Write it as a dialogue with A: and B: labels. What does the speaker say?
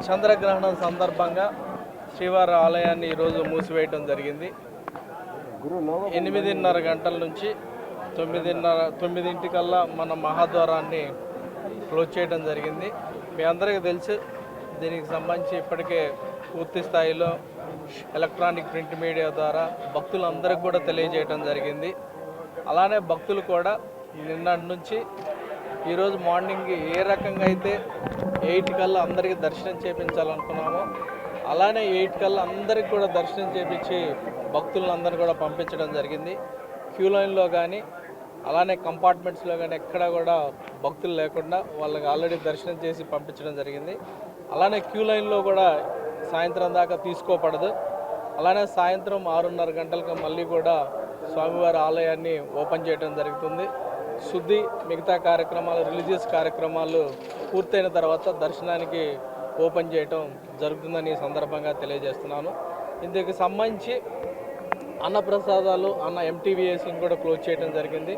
A: చంద్రగ్రహణం సందర్భంగా శ్రీవారి ఆలయాన్ని ఈరోజు మూసివేయడం జరిగింది. 8:30 గంటల నుంచి 9:30 మన మహాద్వారాన్ని క్లోజ్ చేయడం జరిగింది. మీ అందరికీ తెలుసు, దీనికి సంబంధించి ఇప్పటికే పూర్తి స్థాయిలో ఎలక్ట్రానిక్ ప్రింట్ మీడియా ద్వారా భక్తులందరికీ కూడా తెలియజేయడం జరిగింది. అలానే భక్తులు కూడా నిన్నటి నుంచి ఈరోజు మార్నింగ్ ఏ రకంగా అయితే 8 కల్లా అందరికీ దర్శనం చేయించాలనుకున్నామో అలానే 8 కల్లా అందరికీ కూడా దర్శనం చేయించి భక్తులందరినీ కూడా పంపించడం జరిగింది. క్యూ లైన్లో కానీ అలానే కంపార్ట్మెంట్స్లో కానీ ఎక్కడా కూడా భక్తులు లేకుండా వాళ్ళకి ఆల్రెడీ దర్శనం చేసి పంపించడం జరిగింది. అలానే క్యూ లైన్లో కూడా సాయంత్రం దాకా తీసుకోపడదు. అలానే సాయంత్రం 6:30 గంటలకు మళ్ళీ కూడా స్వామివారి ఆలయాన్ని ఓపెన్ చేయడం జరుగుతుంది. శుద్ధి మిగతా కార్యక్రమాలు, రిలీజియస్ కార్యక్రమాలు పూర్తయిన తర్వాత దర్శనానికి ఓపెన్ చేయటం జరుగుతుందని ఈ సందర్భంగా తెలియజేస్తున్నాను. ఇందుకు సంబంధించి అన్నప్రసాదాలు ఎంటీవీఎస్ని కూడా క్లోజ్ చేయడం జరిగింది.